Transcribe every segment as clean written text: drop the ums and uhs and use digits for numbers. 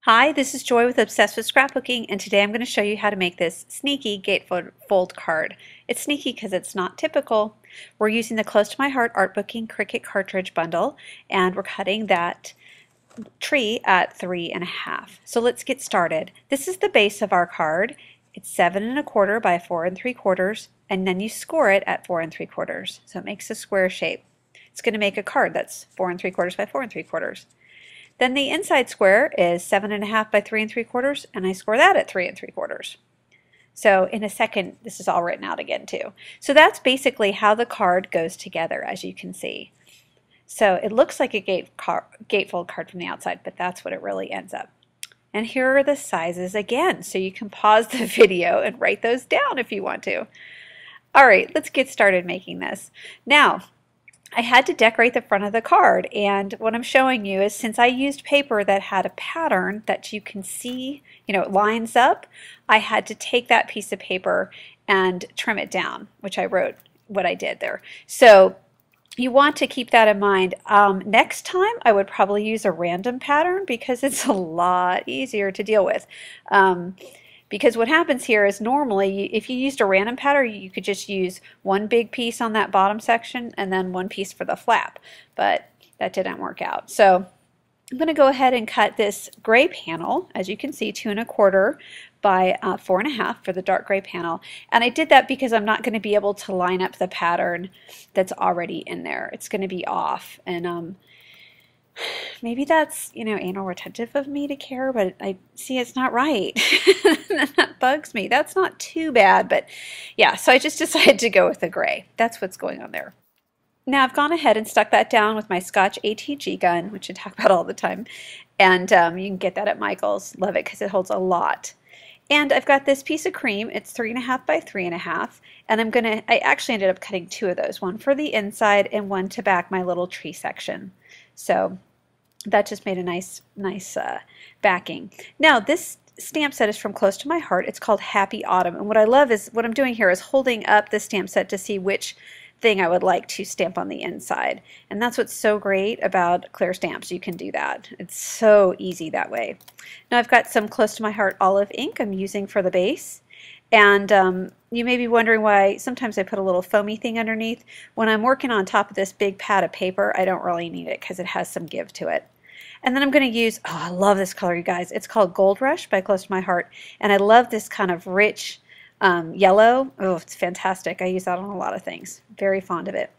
Hi, this is Joy with Obsessed with Scrapbooking, and today I'm going to show you how to make this sneaky gatefold card. It's sneaky because it's not typical. We're using the Close to My Heart Artbooking Cricut cartridge bundle, and we're cutting that tree at 3.5. So let's get started. This is the base of our card. It's 7.25 by 4.75, and then you score it at 4.75. So it makes a square shape. It's going to make a card that's 4.75 by 4.75. Then the inside square is 7.5 by 3.75, and I score that at 3.75. So in a second, this is all written out again too. So that's basically how the card goes together, as you can see. So it looks like a gatefold card from the outside, but that's what it really ends up. And here are the sizes again, so you can pause the video and write those down if you want to. All right, let's get started making this. Now, I had to decorate the front of the card, and what I'm showing you is, since I used paper that had a pattern that you can see, it lines up, I had to take that piece of paper and trim it down, which I wrote what I did there. So you want to keep that in mind. Next time I would probably use a random pattern because it's a lot easier to deal with. Because what happens here is, normally if you used a random pattern, you could just use one big piece on that bottom section and then one piece for the flap, but that didn't work out. So I'm going to go ahead and cut this gray panel, as you can see, 2.25 by 4.5 for the dark gray panel. And I did that because I'm not going to be able to line up the pattern that's already in there. It's going to be off, and maybe that's, anal retentive of me to care, but I see it's not right. That bugs me. That's not too bad, but yeah, so I just decided to go with the gray. That's what's going on there. Now I've gone ahead and stuck that down with my Scotch ATG gun, which I talk about all the time, and you can get that at Michael's. Love it because it holds a lot. And I've got this piece of cream. It's 3.5 by 3.5, and I actually ended up cutting two of those, one for the inside and one to back my little tree section. So that just made a nice backing. Now this stamp set is from Close to My Heart. It's called Happy Autumn, and what I love is, what I'm doing here is holding up the stamp set to see which thing I would like to stamp on the inside. And that's what's so great about clear stamps. You can do that. It's so easy that way. Now I've got some Close to My Heart olive ink I'm using for the base. And you may be wondering why sometimes I put a little foamy thing underneath. When I'm working on top of this big pad of paper, I don't really need it because it has some give to it. And then I'm going to use, oh, I love this color, you guys. It's called Gold Rush by Close to My Heart. And I love this kind of rich yellow. Oh, it's fantastic. I use that on a lot of things. Very fond of it.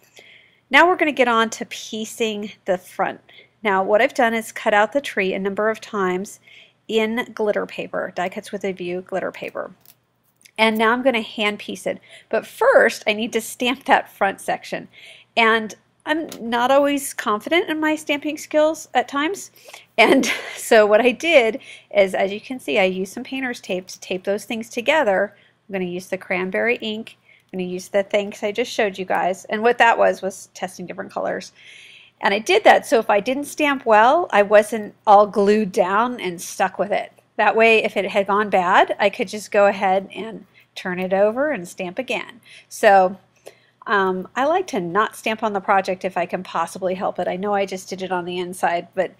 Now we're going to get on to piecing the front. Now what I've done is cut out the tree a number of times in glitter paper, Die Cuts with a View glitter paper. And now I'm going to hand piece it. But first I need to stamp that front section. And I'm not always confident in my stamping skills at times. And so what I did is, as you can see, I used some painter's tape to tape those things together. I'm going to use the cranberry ink. I'm going to use the things I just showed you guys. And what that was testing different colors. And I did that so if I didn't stamp well, I wasn't all glued down and stuck with it. That way, if it had gone bad, I could just go ahead and turn it over and stamp again. So I like to not stamp on the project if I can possibly help it. I know I just did it on the inside, but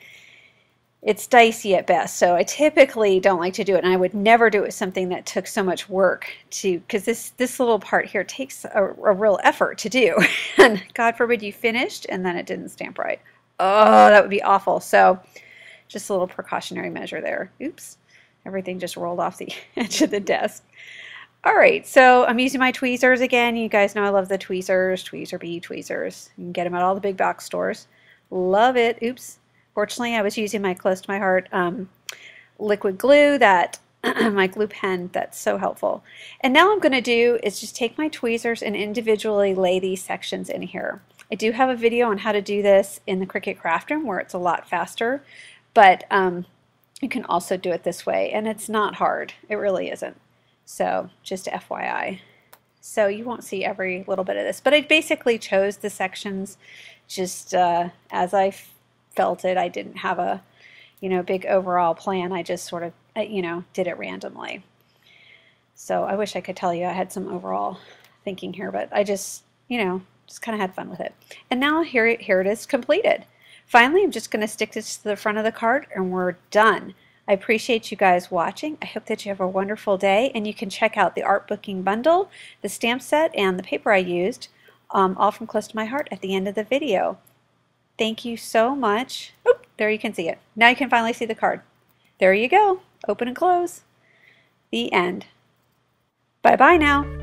it's dicey at best, so I typically don't like to do it, and I would never do it with something that took so much work to, because this little part here takes a real effort to do. And God forbid you finished and then it didn't stamp right. Oh, that would be awful. So just a little precautionary measure there. Oops, everything just rolled off the edge of the desk. All right, so I'm using my tweezers again. You guys know I love the tweezers, Tweezer Bee tweezers. You can get them at all the big box stores. Love it. Oops. Fortunately, I was using my Close to My Heart liquid glue, that my glue pen, that's so helpful. And now I'm going to do is just take my tweezers and individually lay these sections in here. I do have a video on how to do this in the Cricut Craft Room where it's a lot faster, but you can also do it this way, and it's not hard. It really isn't. So just FYI. So you won't see every little bit of this, but I basically chose the sections just as I felt it. I didn't have a big overall plan. I just sort of did it randomly. So I wish I could tell you I had some overall thinking here, but I just just kind of had fun with it. And now here it is completed. Finally, I'm just going to stick this to the front of the card and we're done. I appreciate you guys watching. I hope that you have a wonderful day, and you can check out the Artbooking bundle, the stamp set, and the paper I used, all from Close to My Heart at the end of the video. Thank you so much. Oh, there you can see it. Now you can finally see the card. There you go. Open and close. The end. Bye-bye now.